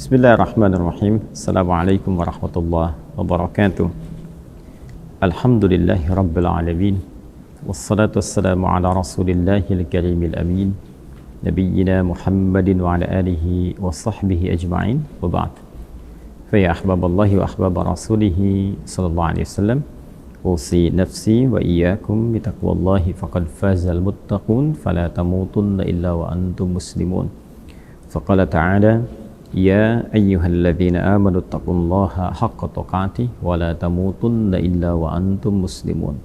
Bismillahirrahmanirrahim. Assalamualaikum warahmatullahi wabarakatuh. Alhamdulillahi rabbil alamin. Wassalatu wassalamu ala rasulillahil karimil amin. Nabiyyina Muhammadin wa ala alihi wa sahbihi ajma'in. Wa ba'd. Fa ya ahbaballahi wa ahbab rasulihi sallallahu alaihi wasallam. Usi nafsi wa iyyakum bitaqwallahi faqad fazal muttaqun fala tamutunna illa wa antum muslimun. Faqala ta'ala ya ayyuhalladzina amanu taqullaha haqqa tuqatih wa la tamutunna illa wa antum muslimun.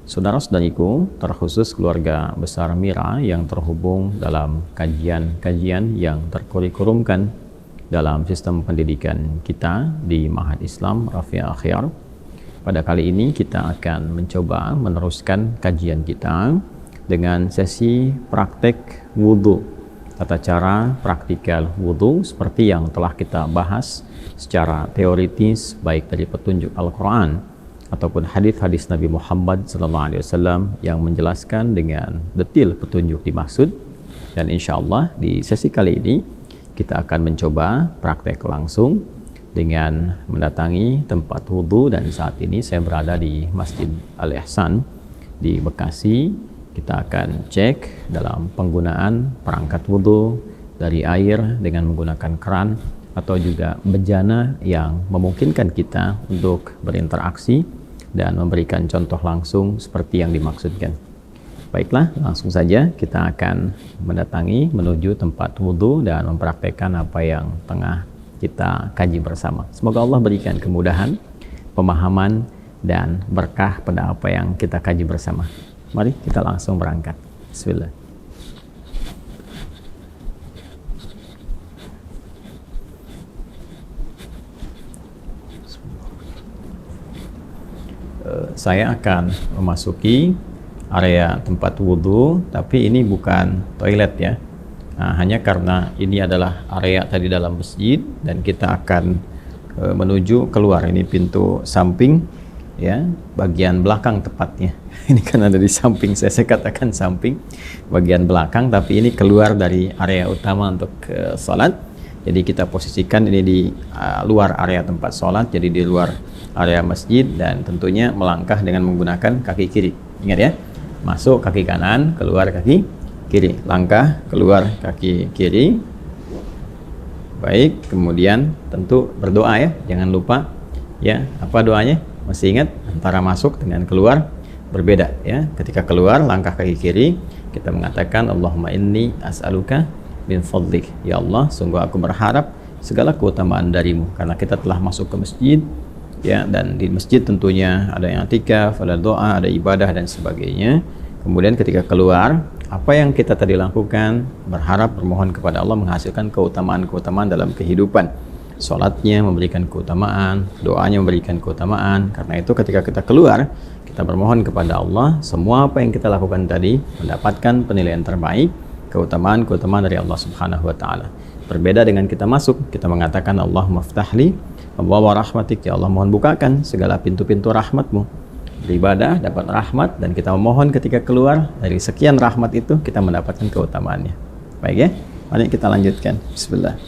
Saudara-saudariku, terkhusus keluarga besar Mira yang terhubung dalam kajian-kajian yang terkurikulumkan dalam sistem pendidikan kita di Ma'had Islam Rafi' Akhyar. Pada kali ini kita akan mencoba meneruskan kajian kita dengan sesi praktek wudhu, tata cara praktikal wudhu seperti yang telah kita bahas secara teoritis baik dari petunjuk Al-Quran ataupun hadis-hadis Nabi Muhammad SAW yang menjelaskan dengan detil petunjuk dimaksud. Dan insya Allah di sesi kali ini kita akan mencoba praktek langsung dengan mendatangi tempat wudhu, dan saat ini saya berada di Masjid Al-Ihsan di Bekasi. Kita akan cek dalam penggunaan perangkat wudhu dari air dengan menggunakan keran atau juga bejana yang memungkinkan kita untuk berinteraksi dan memberikan contoh langsung seperti yang dimaksudkan. Baiklah, langsung saja kita akan mendatangi menuju tempat wudhu dan mempraktekkan apa yang tengah kita kaji bersama. Semoga Allah berikan kemudahan, pemahaman, dan berkah pada apa yang kita kaji bersama. Mari kita langsung berangkat. Bismillah. Saya akan memasuki area tempat wudhu, tapi ini bukan toilet ya. Nah, hanya karena ini adalah area tadi dalam masjid dan kita akan menuju keluar. Ini pintu samping ya, bagian belakang tepatnya. Ini kan ada di samping, saya katakan samping, bagian belakang, tapi ini keluar dari area utama untuk sholat. Jadi kita posisikan ini di luar area tempat sholat, jadi di luar area masjid, dan tentunya melangkah dengan menggunakan kaki kiri. Ingat ya, masuk kaki kanan, keluar kaki kiri, langkah keluar kaki kiri. Baik, kemudian tentu berdoa ya, jangan lupa ya. Apa doanya? Masih ingat? Antara masuk dengan keluar berbeda ya. Ketika keluar langkah kaki kiri, kita mengatakan Allahumma inni as'aluka min fadlik, ya Allah sungguh aku berharap segala keutamaan darimu, karena kita telah masuk ke masjid ya, dan di masjid tentunya ada yang i'tikaf, ada doa, ada ibadah dan sebagainya. Kemudian ketika keluar, apa yang kita tadi lakukan, berharap, bermohon kepada Allah menghasilkan keutamaan-keutamaan dalam kehidupan. Sholatnya memberikan keutamaan, doanya memberikan keutamaan. Karena itu ketika kita keluar, kita bermohon kepada Allah, semua apa yang kita lakukan tadi mendapatkan penilaian terbaik, keutamaan-keutamaan dari Allah Subhanahu wa Ta'ala. Berbeda dengan kita masuk, kita mengatakan Allahumma ftahli abwaaba rahmatik, ya Allah mohon bukakan segala pintu-pintu rahmatmu. Beribadah dapat rahmat, dan kita memohon ketika keluar dari sekian rahmat itu kita mendapatkan keutamaannya. Baik ya, mari kita lanjutkan. Bismillah.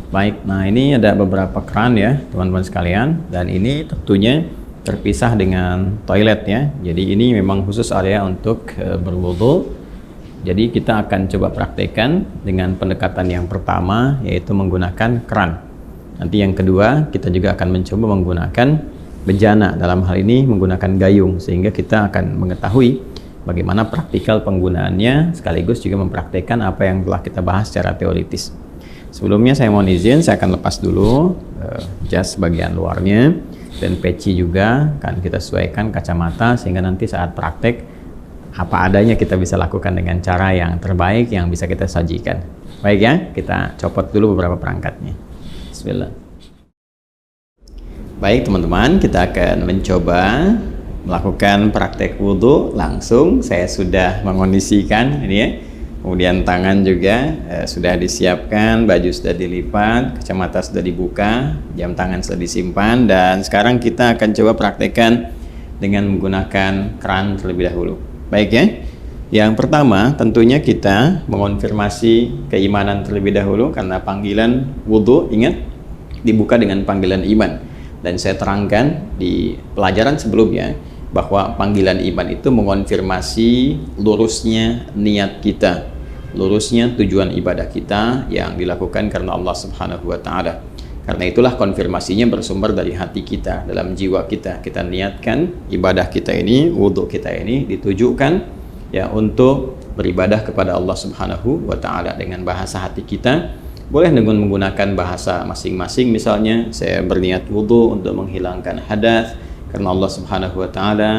Baik, nah ini ada beberapa keran ya teman-teman sekalian, dan ini tentunya terpisah dengan toilet ya. Jadi ini memang khusus area untuk berwudu. Jadi kita akan coba praktekkan dengan pendekatan yang pertama, yaitu menggunakan keran. Nanti yang kedua kita juga akan mencoba menggunakan bejana, dalam hal ini menggunakan gayung, sehingga kita akan mengetahui bagaimana praktikal penggunaannya, sekaligus juga mempraktekkan apa yang telah kita bahas secara teoritis. Sebelumnya saya mohon izin, saya akan lepas dulu jas bagian luarnya, dan peci juga kan kita sesuaikan kacamata, sehingga nanti saat praktek apa adanya kita bisa lakukan dengan cara yang terbaik yang bisa kita sajikan. Baik ya, kita copot dulu beberapa perangkatnya. Bismillah. Baik teman-teman, kita akan mencoba melakukan praktek wudhu langsung. Saya sudah mengondisikan ini ya. Kemudian tangan juga sudah disiapkan, baju sudah dilipat, kacamata sudah dibuka, jam tangan sudah disimpan, dan sekarang kita akan coba praktekkan dengan menggunakan keran terlebih dahulu. Baik ya, Yang pertama, tentunya kita mengonfirmasi keimanan terlebih dahulu, karena panggilan wudhu, ingat, dibuka dengan panggilan iman. Dan saya terangkan di pelajaran sebelumnya bahwa panggilan iman itu mengonfirmasi lurusnya niat kita, lurusnya tujuan ibadah kita yang dilakukan karena Allah Subhanahu wa Ta'ala. Karena itulah konfirmasinya bersumber dari hati kita, dalam jiwa kita. Kita niatkan ibadah kita ini, wudhu kita ini ditujukan ya untuk beribadah kepada Allah Subhanahu wa Ta'ala dengan bahasa hati kita. Boleh dengan menggunakan bahasa masing-masing, misalnya saya berniat wudhu untuk menghilangkan hadas karena Allah Subhanahu wa Ta'ala.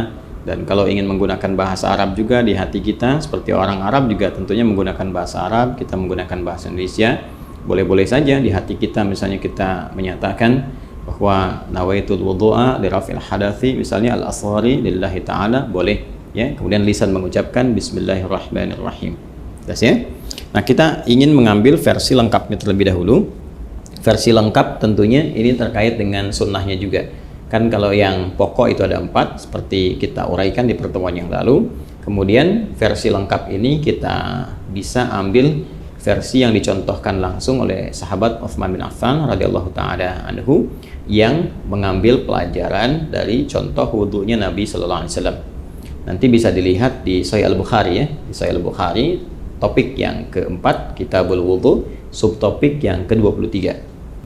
Dan kalau ingin menggunakan bahasa Arab juga di hati kita, seperti orang Arab juga tentunya menggunakan bahasa Arab, kita menggunakan bahasa Indonesia, boleh-boleh saja di hati kita. Misalnya kita menyatakan bahwa nawaitul wudhu'a li raf'il hadathi, misalnya al-asghari lillahi ta'ala, boleh ya. Kemudian lisan mengucapkan bismillahirrahmanirrahim. Terus ya. Nah, kita ingin mengambil versi lengkapnya terlebih dahulu. Versi lengkap tentunya ini terkait dengan sunnahnya juga. Kan kalau yang pokok itu ada 4, seperti kita uraikan di pertemuan yang lalu. Kemudian versi lengkap ini kita bisa ambil versi yang dicontohkan langsung oleh sahabat Utsman bin Affan radhiyallahu taala anhu, yang mengambil pelajaran dari contoh wudhunya Nabi sallallahu alaihi wasallam. Nanti bisa dilihat di Sahih Al-Bukhari ya, di Sahih Al-Bukhari topik yang keempat, Kitabul Wudhu, subtopik yang ke-23.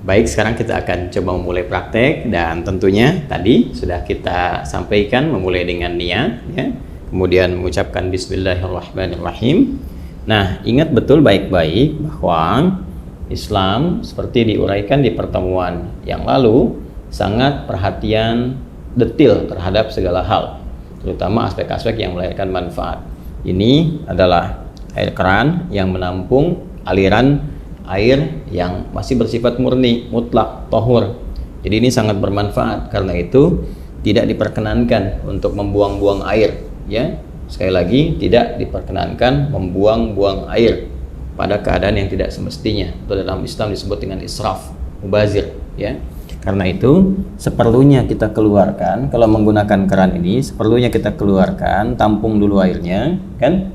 Baik, sekarang kita akan coba memulai praktek, dan tentunya tadi sudah kita sampaikan memulai dengan niat ya, kemudian mengucapkan bismillahirrahmanirrahim. Nah, ingat betul baik-baik bahwa Islam seperti diuraikan di pertemuan yang lalu sangat perhatian detil terhadap segala hal, terutama aspek-aspek yang melahirkan manfaat. Ini adalah air keran yang menampung aliran air yang masih bersifat murni, mutlak, tahur. Jadi ini sangat bermanfaat, karena itu tidak diperkenankan untuk membuang-buang air ya. Sekali lagi, tidak diperkenankan membuang-buang air pada keadaan yang tidak semestinya. Itu dalam Islam disebut dengan israf, mubazir ya. Karena itu seperlunya kita keluarkan, kalau menggunakan keran ini seperlunya kita keluarkan, tampung dulu airnya kan.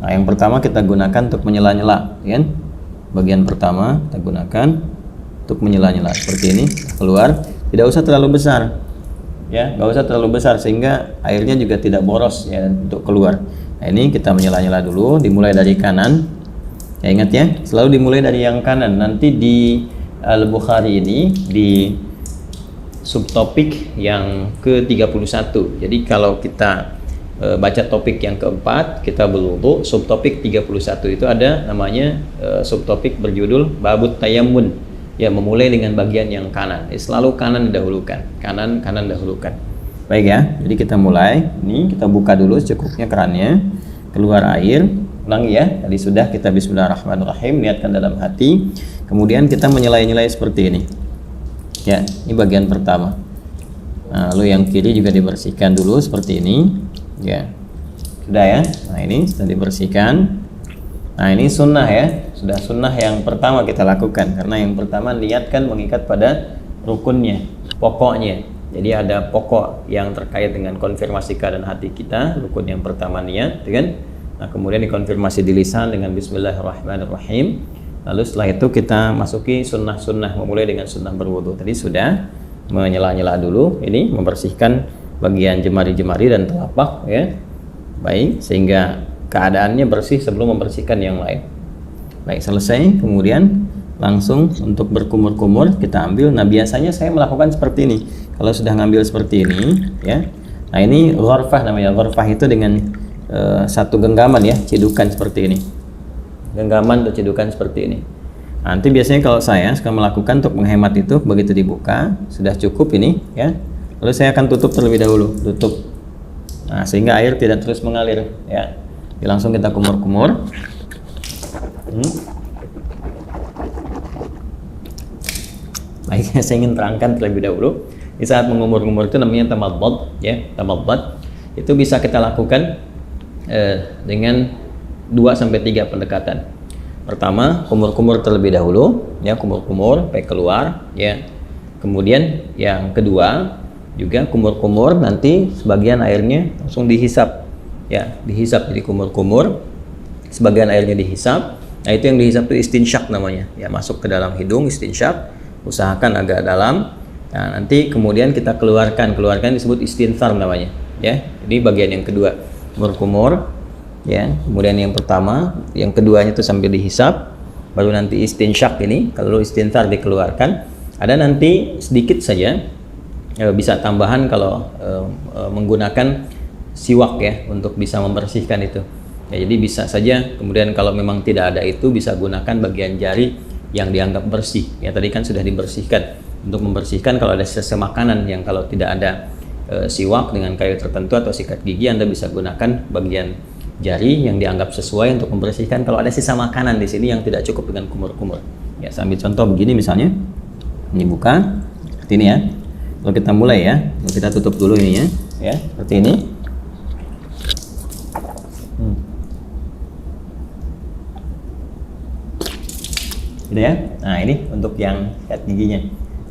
Nah, yang pertama kita gunakan untuk menyela-nyela kan. Bagian pertama kita gunakan untuk menyela-nyela seperti ini, keluar, tidak usah terlalu besar ya, nggak usah terlalu besar sehingga airnya juga tidak boros ya untuk keluar. Nah, ini kita menyela-nyela dulu, dimulai dari kanan ya, ingat ya, selalu dimulai dari yang kanan. Nanti di Al-Bukhari ini di subtopik yang ke-31, jadi kalau kita baca topik yang keempat, kita berwudu, subtopik 31 itu ada namanya subtopik berjudul babut tayammun ya, memulai dengan bagian yang kanan. Selalu kanan didahulukan, kanan dahulukan. Baik ya, jadi kita mulai. Ini kita buka dulu secukupnya kerannya, keluar air. Ulangi ya, tadi sudah kita bismillahirrahmanirrahim, niatkan dalam hati. Kemudian kita menyelai-nyelai seperti ini ya, ini bagian pertama. Nah, lalu yang kiri juga dibersihkan dulu seperti ini ya, sudah ya. Nah, ini sudah dibersihkan. Nah, ini sunnah ya, sudah sunnah yang pertama kita lakukan, karena yang pertama niatkan mengikat pada rukunnya, pokoknya. Jadi ada pokok yang terkait dengan konfirmasi keadaan hati kita. Rukun yang pertama niat kan. Nah, kemudian dikonfirmasi di lisan dengan bismillahirrahmanirrahim. Lalu setelah itu kita masuki sunnah-sunnah, memulai dengan sunnah berwudu. Tadi sudah menyela-nyela dulu, ini membersihkan bagian jemari-jemari dan telapak ya. Baik, sehingga keadaannya bersih sebelum membersihkan yang lain. Baik, selesai. Kemudian langsung untuk berkumur-kumur kita ambil. Nah, biasanya saya melakukan seperti ini. Kalau sudah ngambil seperti ini ya. Nah, ini ghurfah namanya. Ghurfah itu dengan satu genggaman ya, cedukan seperti ini. Genggaman atau cedukan seperti ini. Nanti biasanya kalau saya suka melakukan untuk menghemat itu, begitu dibuka sudah cukup ini ya. Lalu saya akan tutup terlebih dahulu, tutup. Nah, sehingga air tidak terus mengalir ya. Jadi langsung kita kumur-kumur. Baik, saya ingin terangkan terlebih dahulu. Di saat mengumur-ngumur itu namanya tamadbad ya, tamadbad. Itu bisa kita lakukan dengan 2-3 pendekatan. Pertama, kumur-kumur terlebih dahulu ya, kumur-kumur sampai keluar ya. Kemudian yang kedua juga kumur-kumur, nanti sebagian airnya langsung dihisap ya dihisap jadi kumur-kumur, sebagian airnya dihisap. Nah itu yang dihisap itu istinsyak namanya, ya masuk ke dalam hidung istinsyak, usahakan agak dalam. Nah nanti kemudian kita keluarkan disebut istinthar namanya, ya. Jadi bagian yang kedua kumur-kumur, ya. Kemudian yang pertama, yang keduanya itu sambil dihisap, baru nanti istinsyak ini, kalau istinthar dikeluarkan. Ada nanti sedikit saja, bisa tambahan kalau menggunakan siwak ya untuk bisa membersihkan itu. Ya, jadi bisa saja. Kemudian kalau memang tidak ada itu, bisa gunakan bagian jari yang dianggap bersih. Ya tadi kan sudah dibersihkan. Untuk membersihkan kalau ada sisa makanan yang kalau tidak ada siwak dengan kayu tertentu atau sikat gigi, Anda bisa gunakan bagian jari yang dianggap sesuai untuk membersihkan kalau ada sisa makanan di sini yang tidak cukup dengan kumur-kumur. Ya, saya ambil contoh begini misalnya. Ini buka seperti ini ya. Kalau kita mulai ya, kita tutup dulu ini ya, seperti ini. Gitu ya. Nah, ini untuk yang sikat giginya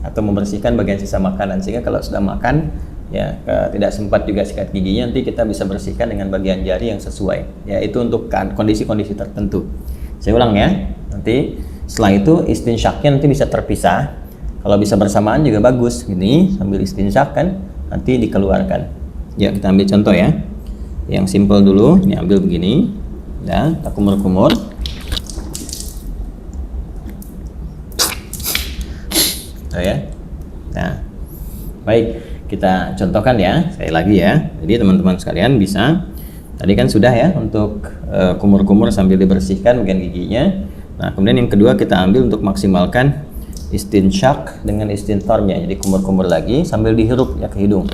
atau membersihkan bagian sisa makanan, sehingga kalau sudah makan ya tidak sempat juga sikat giginya, nanti kita bisa bersihkan dengan bagian jari yang sesuai. Ya, itu untuk kondisi-kondisi tertentu. Saya ulang ya. Nanti setelah itu istinsyaknya nanti bisa terpisah. Kalau bisa bersamaan juga bagus. Gini sambil istinsyak kan nanti dikeluarkan. Ya, kita ambil contoh ya. Yang simple dulu. Ini ambil begini. Ya, kita kumur-kumur. Oh ya. Nah, baik, kita contohkan ya. Sekali lagi ya. Jadi teman-teman sekalian bisa. Tadi kan sudah ya untuk kumur-kumur sambil dibersihkan bagian giginya. Nah, kemudian yang kedua kita ambil untuk maksimalkan istinsyak dengan istintharnya. Jadi kumur-kumur lagi sambil dihirup ya ke hidung.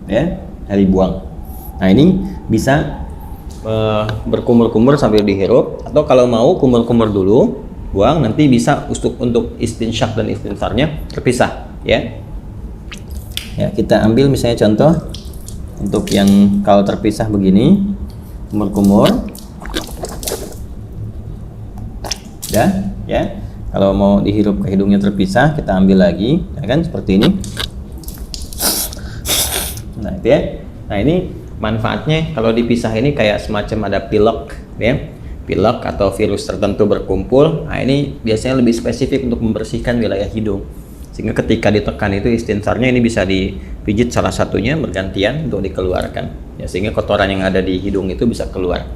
Ya, dari buang. Nah, ini bisa berkumur-kumur sambil dihirup, atau kalau mau kumur-kumur dulu, buang, nanti bisa untuk istinsyak dan istintharnya terpisah ya. Ya, kita ambil misalnya contoh untuk yang kalau terpisah begini, kumur-kumur. Ya. Kalau mau dihirup ke hidungnya terpisah, kita ambil lagi, ya kan seperti ini. Nah, itu ya. Nah, ini manfaatnya kalau dipisah ini kayak semacam ada pilek ya. Pilek atau virus tertentu berkumpul. Nah, ini biasanya lebih spesifik untuk membersihkan wilayah hidung. Sehingga ketika ditekan itu istintharnya ini bisa dipijit salah satunya bergantian untuk dikeluarkan. Ya, sehingga kotoran yang ada di hidung itu bisa keluar.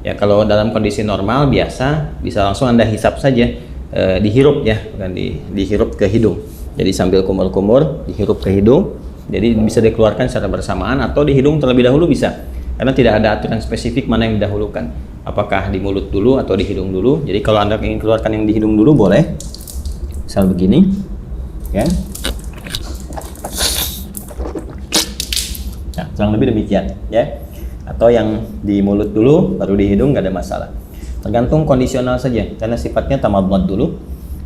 Ya, kalau dalam kondisi normal biasa bisa langsung Anda hisap saja, dihirup ya, bukan dihirup ke hidung. Jadi sambil kumur-kumur dihirup ke hidung. Jadi bisa dikeluarkan secara bersamaan atau di hidung terlebih dahulu bisa. Karena tidak ada aturan spesifik mana yang didahulukan. Apakah di mulut dulu atau di hidung dulu. Jadi kalau Anda ingin keluarkan yang di hidung dulu boleh. Misal begini. Ya. Nah, kurang lebih demikian ya. Atau yang di mulut dulu baru di hidung, nggak ada masalah. Tergantung kondisional saja, karena sifatnya tamadmad dulu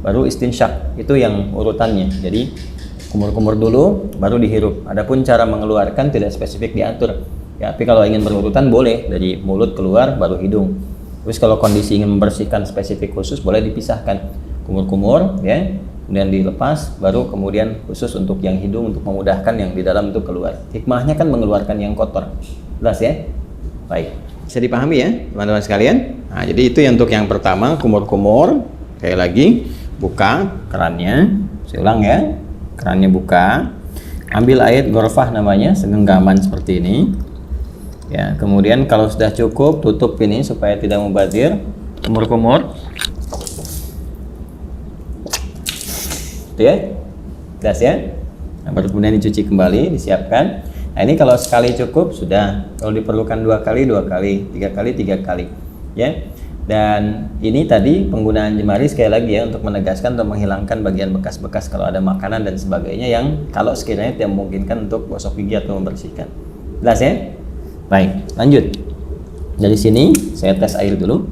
baru istinsyak. Itu yang urutannya. Jadi kumur-kumur dulu baru dihirup. Adapun cara mengeluarkan tidak spesifik diatur. Ya, tapi kalau ingin berurutan boleh dari mulut keluar baru hidung. Terus kalau kondisi ingin membersihkan spesifik khusus boleh dipisahkan. Kumur-kumur ya. Kemudian dilepas, baru kemudian khusus untuk yang hidung untuk memudahkan yang di dalam itu keluar. Hikmahnya kan mengeluarkan yang kotor. Jelas ya? Baik. Bisa dipahami ya teman-teman sekalian? Nah, jadi itu untuk yang pertama, kumur-kumur. Sekali lagi, buka kerannya. Saya ulang ya. Kerannya buka. Ambil air gorfah namanya, segenggaman seperti ini. Ya, kemudian kalau sudah cukup, tutup ini supaya tidak mubazir. Kumur-kumur. Ya, jelas ya. Nah, baru kemudian dicuci kembali, disiapkan. Nah, ini kalau sekali cukup sudah. Kalau diperlukan 2 kali, 2 kali, 3 kali, 3 kali. Ya. Dan ini tadi penggunaan jemari sekali lagi ya untuk menegaskan atau menghilangkan bagian bekas-bekas kalau ada makanan dan sebagainya yang kalau sekiranya tidak memungkinkan untuk gosok gigi atau membersihkan. Jelas ya? Baik, lanjut. Dari sini saya tes air dulu.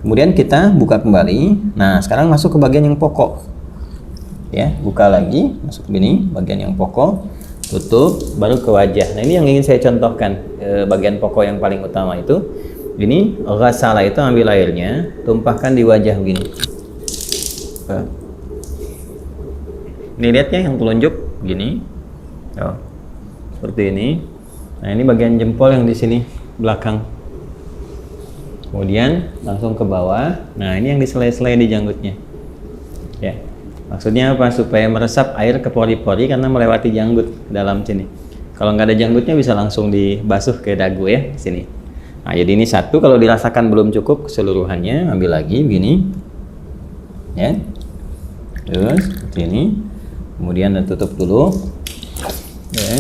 Kemudian kita buka kembali. Nah, sekarang masuk ke bagian yang pokok. Ya, buka lagi, masuk begini, bagian yang pokok, tutup, baru ke wajah. Nah, ini yang ingin saya contohkan, bagian pokok yang paling utama itu. Ini ghasalah itu ambil airnya, tumpahkan di wajah begini. Ini lihatnya yang telunjuk begini. Oh. seperti ini. Nah, ini bagian jempol yang di sini belakang. Kemudian langsung ke bawah. Nah, ini yang diselai-selai di janggutnya. Ya. Maksudnya apa? Supaya meresap air ke pori-pori karena melewati janggut dalam sini. Kalau nggak ada janggutnya bisa langsung dibasuh ke dagu ya, di sini. Nah, jadi ini satu, kalau dirasakan belum cukup keseluruhannya, ambil lagi begini. Ya. Terus seperti ini. Kemudian tutup dulu. Ya.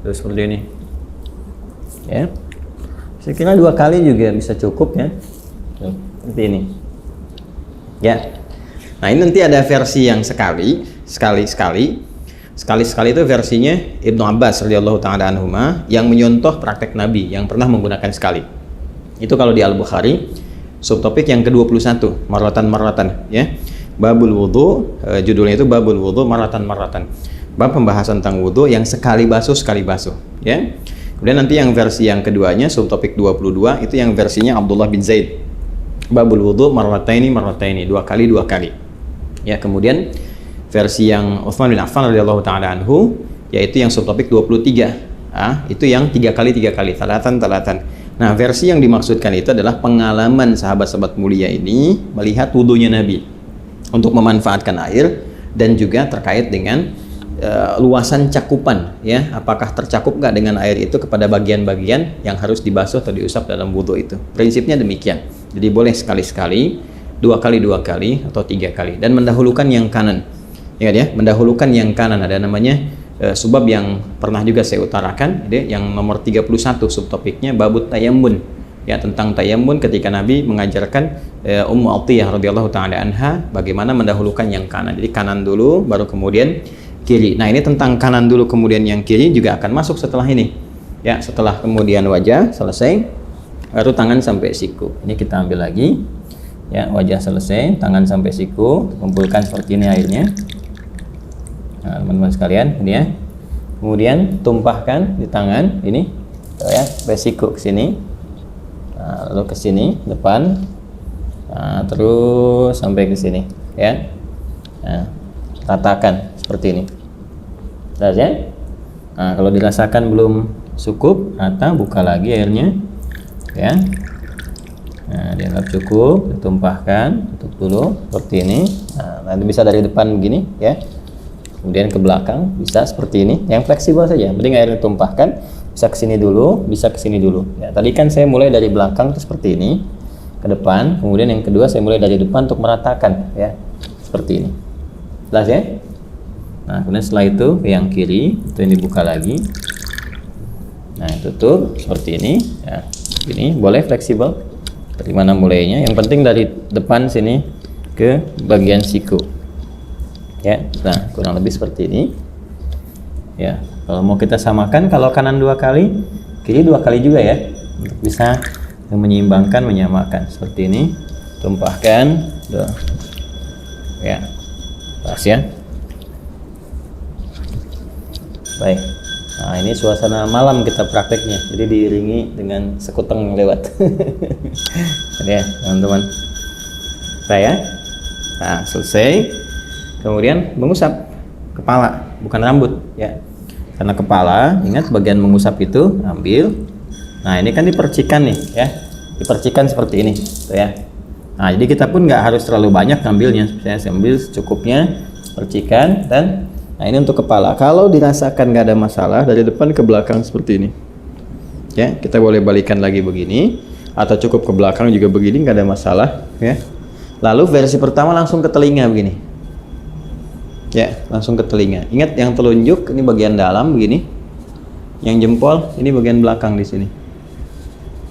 Terus seperti ini. Ya. Saya kira 2 kali juga bisa cukup ya. Seperti ini. Ya. Nah, ini nanti ada versi yang sekali itu versinya Ibnu Abbas radhiyallahu taala anhuma yang menyontoh praktek Nabi yang pernah menggunakan sekali. Itu kalau di Al-Bukhari, subtopik yang ke-21, marratan ya. Babul wudu, judulnya itu Babul wudu marratan. Bab pembahasan tentang wudu yang sekali basuh ya. Kemudian nanti yang versi yang keduanya, subtopik 22, itu yang versinya Abdullah bin Zaid. Babul wudu marrataini, 2 kali. Ya, kemudian versi yang Utsman bin Affan radhiyallahu taala anhu, yaitu yang subtopik 23. Itu yang 3 kali, talatan. Nah, versi yang dimaksudkan itu adalah pengalaman sahabat-sahabat mulia ini melihat wudunya Nabi untuk memanfaatkan air, dan juga terkait dengan luasan cakupan ya, apakah tercakup nggak dengan air itu kepada bagian-bagian yang harus dibasuh atau diusap dalam wudhu itu. Prinsipnya demikian. Jadi boleh sekali-sekali, 2 kali, atau 3 kali, dan mendahulukan yang kanan. Ingat ya, mendahulukan yang kanan. Ada namanya subab yang pernah juga saya utarakan, yang nomor 31 subtopiknya babut tayammun. Ya, tentang tayammun ketika Nabi mengajarkan Ummu Atiyah radhiyallahu taala anha bagaimana mendahulukan yang kanan. Jadi kanan dulu baru kemudian kiri. Nah, ini tentang kanan dulu kemudian yang kiri juga akan masuk setelah ini. Ya, setelah kemudian wajah selesai, baru tangan sampai siku. Ini kita ambil lagi. Ya, wajah selesai, tangan sampai siku, kumpulkan seperti ini airnya. Nah, teman-teman sekalian, ini ya. Kemudian tumpahkan di tangan ini, ya, sampai siku ke sini. Nah, lalu ke sini depan. Nah, terus sampai ke sini, ya. Nah, ratakan seperti ini. Jelas ya? Nah, kalau dirasakan belum cukup, rata, buka lagi airnya, ya. Nah, dianggap cukup, ditumpahkan, tutup dulu seperti ini. Nah, nanti bisa dari depan begini, ya. Kemudian ke belakang bisa seperti ini. Yang fleksibel saja. Penting airnya ditumpahkan, bisa ke sini dulu, bisa ke sini dulu. Ya, tadi kan saya mulai dari belakang seperti ini ke depan, kemudian yang kedua saya mulai dari depan untuk meratakan, ya. Seperti ini. Jelas ya? Nah, kemudian setelah itu ke yang kiri, itu yang dibuka lagi. Nah, tutup seperti ini, ya. Ini boleh fleksibel. Dari mana mulainya? Yang penting dari depan sini ke bagian siku. Ya, nah kurang lebih seperti ini. Ya, kalau mau kita samakan, kalau kanan 2 kali, kiri 2 kali juga ya, untuk bisa menyeimbangkan, menyamakan seperti ini. Tumpahkan, ya, pas ya. Baik. Nah, ini suasana malam kita prakteknya, jadi diiringi dengan sekuteng lewat. Ya, teman-teman. Saya, nah selesai. Kemudian mengusap kepala, bukan rambut, ya. Karena kepala, ingat bagian mengusap itu ambil. Nah, ini kan dipercikan nih, ya. Dipercikan seperti ini, tuh ya. Nah, jadi kita pun nggak harus terlalu banyak ngambilnya. Saya ambil secukupnya, percikan, dan nah ini untuk kepala. Kalau dirasakan nggak ada masalah, dari depan ke belakang seperti ini. Ya, kita boleh balikan lagi begini, atau cukup ke belakang juga begini, nggak ada masalah. Ya. Lalu versi pertama langsung ke telinga begini. Ya, langsung ke telinga. Ingat yang telunjuk ini bagian dalam begini, yang jempol ini bagian belakang di sini.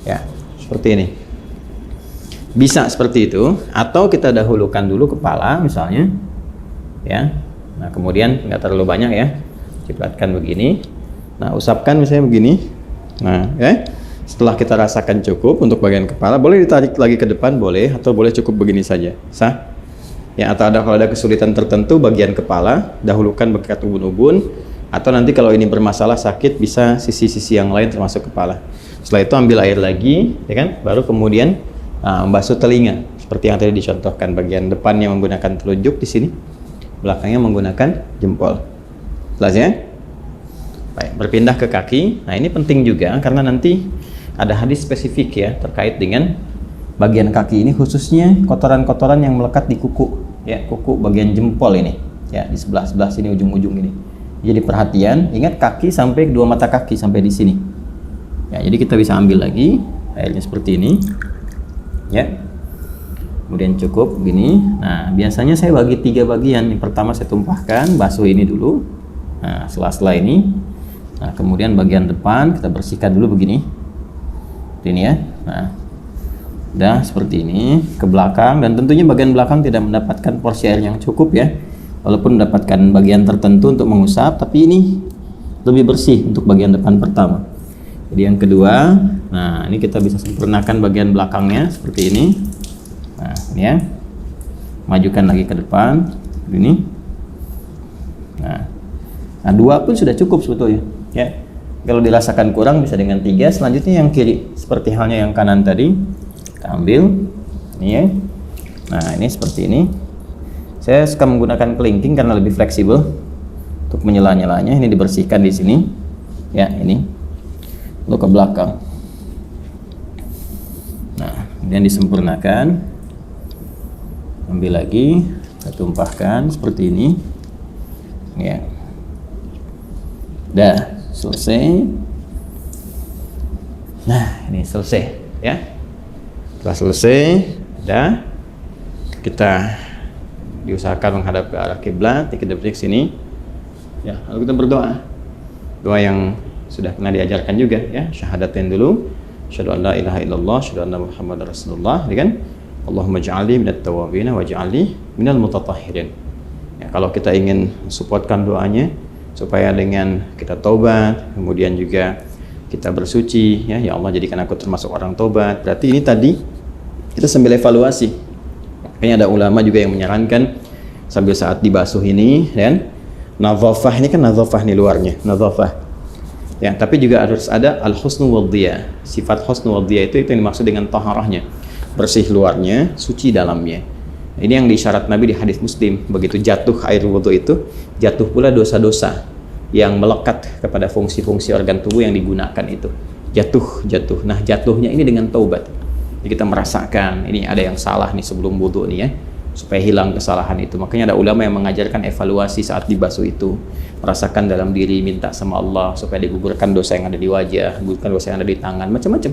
Ya, seperti ini. Bisa seperti itu, atau kita dahulukan dulu kepala misalnya. Ya. Nah, kemudian nggak terlalu banyak ya, cipratkan begini. Nah, usapkan misalnya begini. Nah, ya. Setelah kita rasakan cukup untuk bagian kepala, boleh ditarik lagi ke depan, boleh, atau boleh cukup begini saja, sah. Ya, atau kalau ada kesulitan tertentu bagian kepala, dahulukan bekat ubun-ubun, atau nanti kalau ini bermasalah sakit bisa sisi-sisi yang lain termasuk kepala. Setelah itu ambil air lagi, ya kan? Baru kemudian membasuh telinga, seperti yang tadi dicontohkan. Bagian depannya menggunakan telunjuk di sini, belakangnya menggunakan jempol. Jelas ya? Baik, berpindah ke kaki. Nah, ini penting juga karena nanti ada hadis spesifik ya terkait dengan bagian kaki ini, khususnya kotoran-kotoran yang melekat di kuku, ya, kuku bagian jempol ini, ya, di sebelah-sebelah sini, ujung-ujung ini. Jadi perhatian, ingat kaki sampai kedua mata kaki sampai di sini. Ya, jadi kita bisa ambil lagi airnya seperti ini, ya. Kemudian cukup begini. Nah, biasanya saya bagi 3 bagian. Yang pertama saya tumpahkan, basuh ini dulu. Nah, sela-sela ini. Nah, kemudian bagian depan kita bersihkan dulu begini. Ini ya. Nah, udah seperti ini ke belakang, dan tentunya bagian belakang tidak mendapatkan porsi air yang cukup ya. Walaupun mendapatkan bagian tertentu untuk mengusap, tapi ini lebih bersih untuk bagian depan pertama. Jadi yang kedua, nah ini kita bisa sempurnakan bagian belakangnya seperti ini. Nah, ini ya. Majukan lagi ke depan ini. Nah, 2 pun sudah cukup sebetulnya ya. Kalau dirasakan kurang bisa dengan 3. Selanjutnya yang kiri, seperti halnya yang kanan tadi. Kita ambil ini ya. Nah, ini seperti ini. Saya suka menggunakan kelingking karena lebih fleksibel untuk menyela-nyelanya. Ini dibersihkan di sini ya, ini lalu ke belakang. Nah, kemudian disempurnakan, ambil lagi, kita tumpahkan seperti ini ya. Dah selesai. Nah, ini selesai ya. Setelah selesai, dah, kita diusahakan menghadap ke arah kiblat, kita berdiri sini. Ya, lalu kita berdoa. Doa yang sudah pernah diajarkan juga ya, syahadatain dulu. Asyhadu an la ilaha illallah, asyhadu anna Muhammadar Rasulullah, ya kan? Allahumma ja'alni minat tawwabin wa ja'alni minal mutatahhirin. Ya, kalau kita ingin supportkan doanya supaya dengan kita taubat, kemudian juga kita bersuci ya, ya Allah jadikan aku termasuk orang taubat. Berarti ini tadi kita sambil evaluasi. Makanya ada ulama juga yang menyarankan sambil saat dibasuh ini, dan nadhafah ini kan nadhafah nih luarnya, nadhafah. Ya, tapi juga harus ada al-husnu wadhiya. Sifat husnu wadhiya itu yang dimaksud dengan taharahnya. Bersih luarnya, suci dalamnya. Ini yang disyarat Nabi di hadis Muslim. Begitu jatuh air wudu itu, jatuh pula dosa-dosa yang melekat kepada fungsi-fungsi organ tubuh yang digunakan itu. Jatuh. Nah, jatuhnya ini dengan taubat. Jadi kita merasakan ini ada yang salah nih sebelum wudu nih ya, supaya hilang kesalahan itu. Makanya ada ulama yang mengajarkan evaluasi saat dibasuh itu, merasakan dalam diri, minta sama Allah supaya digugurkan dosa yang ada di wajah, digugurkan dosa yang ada di tangan, macam-macam.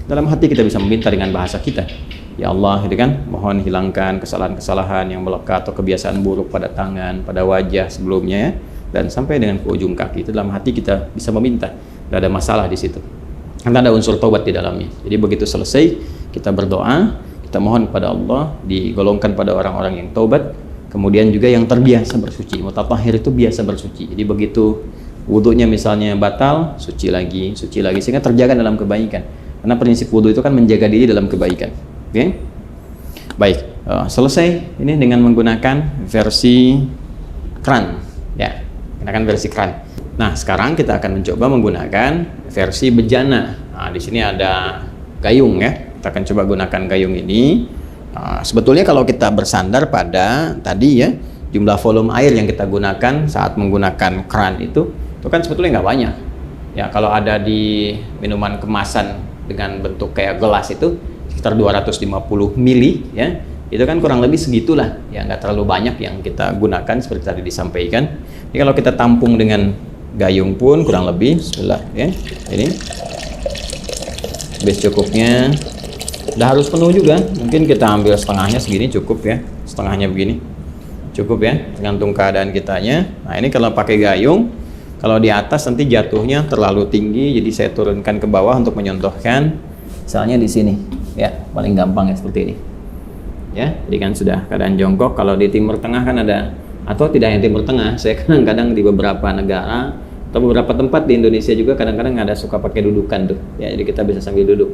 Dalam hati kita bisa meminta dengan bahasa kita, ya Allah, gitu kan, mohon hilangkan kesalahan-kesalahan yang melekat atau kebiasaan buruk pada tangan, pada wajah sebelumnya ya, dan sampai dengan ke ujung kaki. Itu dalam hati kita bisa meminta, tidak ada masalah di situ. Karena ada unsur taubat di dalamnya. Jadi begitu selesai, kita berdoa, kita mohon kepada Allah, digolongkan pada orang-orang yang taubat, kemudian juga yang terbiasa bersuci. Mutatahhir itu biasa bersuci. Jadi begitu wudunya misalnya batal, suci lagi, sehingga terjaga dalam kebaikan. Karena prinsip wudu itu kan menjaga diri dalam kebaikan. Oke? Baik, selesai ini dengan menggunakan versi kran. Ya, gunakan versi kran. Nah, sekarang kita akan mencoba menggunakan versi bejana. Nah, di sini ada gayung ya. Kita akan coba gunakan gayung ini. Sebetulnya kalau kita bersandar pada tadi ya, jumlah volume air yang kita gunakan saat menggunakan kran itu kan sebetulnya nggak banyak. Ya, kalau ada di minuman kemasan dengan bentuk kayak gelas itu sekitar 250 mili ya. Itu kan kurang lebih segitulah. Ya, nggak terlalu banyak yang kita gunakan seperti tadi disampaikan. Jadi kalau kita tampung dengan gayung pun kurang lebih, bismillah ya. Ini base cukupnya. Udah harus penuh juga, mungkin kita ambil setengahnya segini cukup ya, setengahnya begini cukup ya, tergantung keadaan kitanya. Nah, ini kalau pakai gayung, kalau di atas nanti jatuhnya terlalu tinggi, jadi saya turunkan ke bawah untuk menyontohkan, misalnya di sini ya, paling gampang ya seperti ini ya. Jadi kan sudah keadaan jongkok. Kalau di Timur Tengah kan ada, atau tidak hanya Timur Tengah, saya kadang-kadang di beberapa negara atau beberapa tempat di Indonesia juga kadang-kadang ada suka pakai dudukan tuh ya, jadi kita bisa sambil duduk.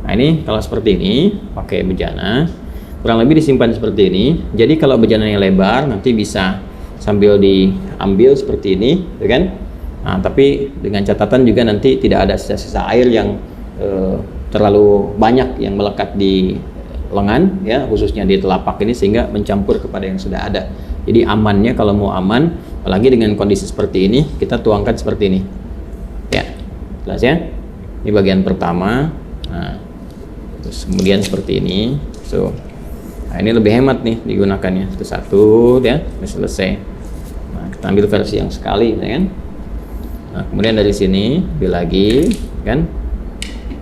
Nah, ini kalau seperti ini pakai bejana, kurang lebih disimpan seperti ini. Jadi kalau bejananya lebar nanti bisa sambil diambil seperti ini, ya kan? Nah, tapi dengan catatan juga nanti tidak ada sisa-sisa air yang terlalu banyak yang melekat di lengan ya, khususnya di telapak ini, sehingga mencampur kepada yang sudah ada. Jadi amannya kalau mau aman, apalagi dengan kondisi seperti ini, kita tuangkan seperti ini Jelas ya? Ini bagian pertama. Nah, terus kemudian seperti ini. So, nah ini lebih hemat nih digunakannya. Itu satu, ya, udah selesai. Nah, kita ambil versi yang sekali, ya kan? Nah, kemudian dari sini ambil lagi, kan?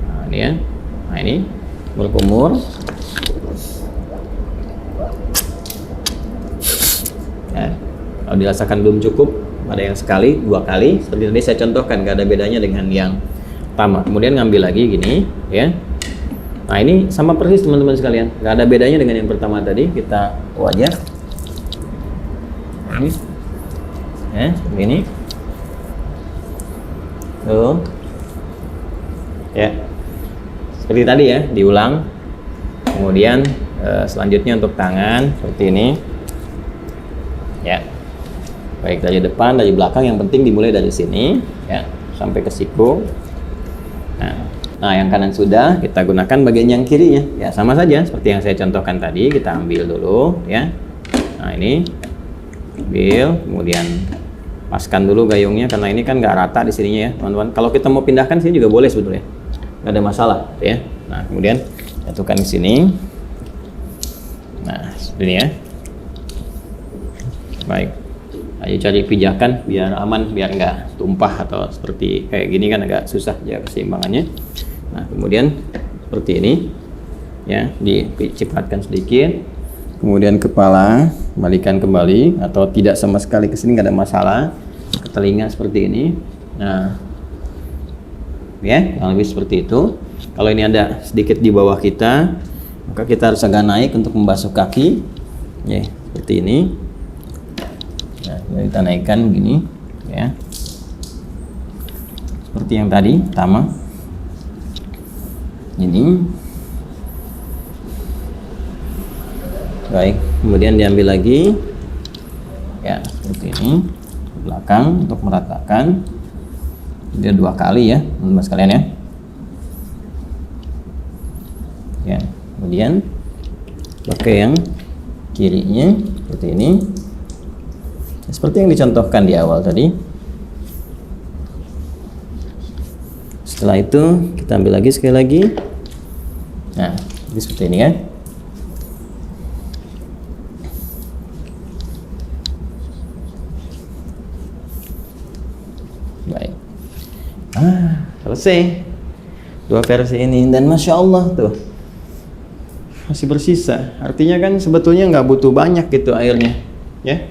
Nah, ini ya. Nah, ini kumur-kumur. Ya, kalau dirasakan belum cukup, ada yang sekali, 2 kali. Seperti tadi saya contohkan, gak ada bedanya dengan yang pertama. Kemudian ngambil lagi gini, ya. Nah, ini sama persis teman-teman sekalian, gak ada bedanya dengan yang pertama tadi. Kita wajah ini, ya, seperti ini. Tuh, ya, seperti tadi ya, diulang. Kemudian selanjutnya untuk tangan seperti ini, ya. Baik dari depan, dari belakang, yang penting dimulai dari sini, ya, sampai ke siku. Nah, yang kanan sudah, kita gunakan bagian yang kirinya. Ya, sama saja seperti yang saya contohkan tadi. Kita ambil dulu, ya. Nah, ini ambil, kemudian paskan dulu gayungnya karena ini kan nggak rata di sininya ya, teman-teman. Kalau kita mau pindahkan sini juga boleh sebetulnya, nggak ada masalah, ya. Nah, kemudian jatuhkan di sini. Nah, seperti ini ya. Baik. Ayo cari pijakan biar aman, biar nggak tumpah atau seperti kayak gini kan agak susah ya keseimbangannya. Nah, kemudian seperti ini, ya, dicipratkan sedikit. Kemudian kepala balikan kembali atau tidak sama sekali ke sini, nggak ada masalah. Ke telinga seperti ini. Nah, ya, yang lebih seperti itu. Kalau ini ada sedikit di bawah kita, maka kita harus agak naik untuk membasuh kaki, ya, seperti ini. Nah, kita naikkan begini, ya, seperti yang tadi pertama. Ini, baik. Kemudian diambil lagi, ya, seperti ini, ke belakang untuk meratakan. Dia 2 kali ya, teman-teman sekalian ya. Ya, kemudian pakai yang kirinya seperti ini. Seperti yang dicontohkan di awal tadi. Setelah itu kita ambil lagi sekali lagi. Nah, ini seperti ini kan. Baik. Selesai 2 versi ini, dan Masya Allah tuh masih bersisa. Artinya kan sebetulnya nggak butuh banyak gitu airnya, ya.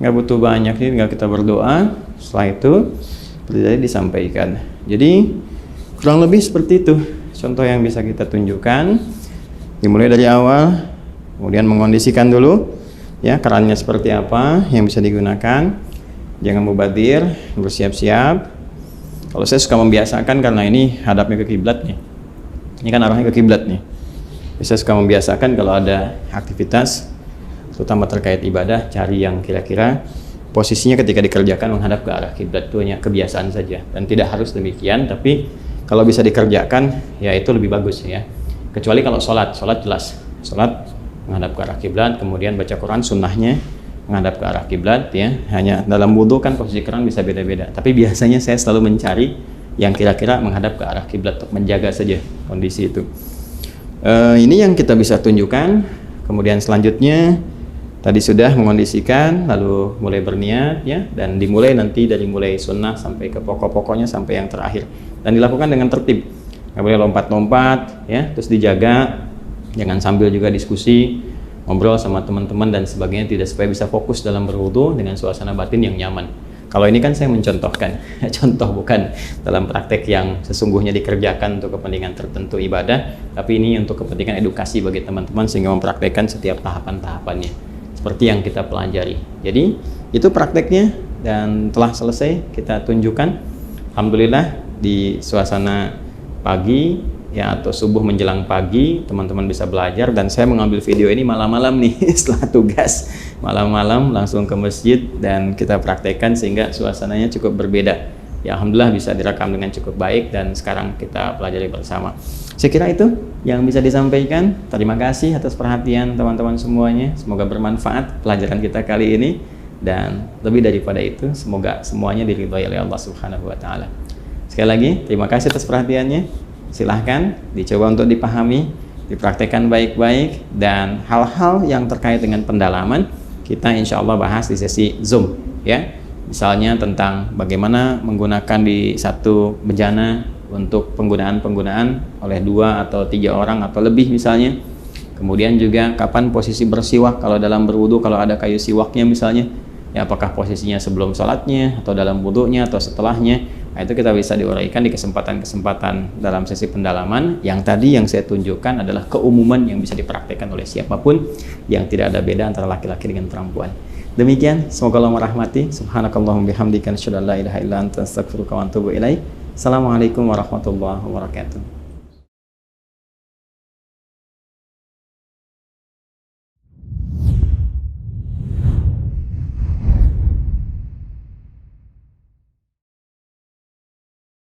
Nggak butuh banyak, ini tinggal kita berdoa. Setelah itu seperti tadi disampaikan. Jadi kurang lebih seperti itu contoh yang bisa kita tunjukkan. Dimulai dari awal, kemudian mengkondisikan dulu, ya, kerannya seperti apa yang bisa digunakan. Jangan mubadir, bersiap-siap. Kalau saya suka membiasakan karena ini hadapnya ke kiblat nih. Ini kan arahnya ke kiblat nih. Saya suka membiasakan kalau ada aktivitas terutama terkait ibadah, cari yang kira-kira posisinya ketika dikerjakan menghadap ke arah kiblat. Itu hanya kebiasaan saja dan tidak harus demikian, tapi kalau bisa dikerjakan ya itu lebih bagus ya. Kecuali kalau sholat jelas, sholat menghadap ke arah kiblat, kemudian baca Quran sunnahnya menghadap ke arah kiblat ya. Hanya dalam wudhu kan posisi keran bisa beda-beda, tapi biasanya saya selalu mencari yang kira-kira menghadap ke arah kiblat untuk menjaga saja kondisi itu. Ini yang kita bisa tunjukkan. Kemudian selanjutnya tadi sudah mengondisikan, lalu mulai berniat ya, dan dimulai nanti dari mulai sunnah sampai ke pokok-pokoknya sampai yang terakhir, dan dilakukan dengan tertib, nggak boleh lompat-lompat ya, terus dijaga, jangan sambil juga diskusi, ngobrol sama teman-teman dan sebagainya, tidak, supaya bisa fokus dalam berwudu dengan suasana batin yang nyaman. Kalau ini kan saya mencontohkan, contoh bukan dalam praktek yang sesungguhnya dikerjakan untuk kepentingan tertentu ibadah, tapi ini untuk kepentingan edukasi bagi teman-teman sehingga mempraktekkan setiap tahapan-tahapannya seperti yang kita pelajari. Jadi itu prakteknya dan telah selesai kita tunjukkan. Alhamdulillah di suasana pagi ya, atau subuh menjelang pagi, teman-teman bisa belajar, dan saya mengambil video ini malam-malam nih setelah tugas, malam-malam langsung ke masjid dan kita praktekkan sehingga suasananya cukup berbeda. Ya, alhamdulillah bisa direkam dengan cukup baik dan sekarang kita pelajari bersama. Saya kira itu yang bisa disampaikan. Terima kasih atas perhatian teman-teman semuanya. Semoga bermanfaat pelajaran kita kali ini, dan lebih daripada itu semoga semuanya diridhoi oleh Allah Subhanahu wa taala. Sekali lagi, terima kasih atas perhatiannya. Silahkan dicoba untuk dipahami, dipraktekkan baik-baik, dan hal-hal yang terkait dengan pendalaman kita insya Allah bahas di sesi Zoom ya. Misalnya tentang bagaimana menggunakan di satu bejana untuk penggunaan oleh 2 atau 3 orang atau lebih misalnya. Kemudian juga kapan posisi bersiwak kalau dalam berwudu, kalau ada kayu siwaknya misalnya, ya apakah posisinya sebelum sholatnya atau dalam wudunya atau setelahnya. Nah, itu kita bisa diuraikan di kesempatan-kesempatan dalam sesi pendalaman. Yang tadi yang saya tunjukkan adalah keumuman yang bisa dipraktekkan oleh siapapun, yang tidak ada beda antara laki-laki dengan perempuan. Demikian, semoga Allah merahmati. Subhanakallahumma bihamdika asyhadu an la ilaha illa anta astaghfiruka wa atubu ilaik. Assalamualaikum warahmatullahi wabarakatuh.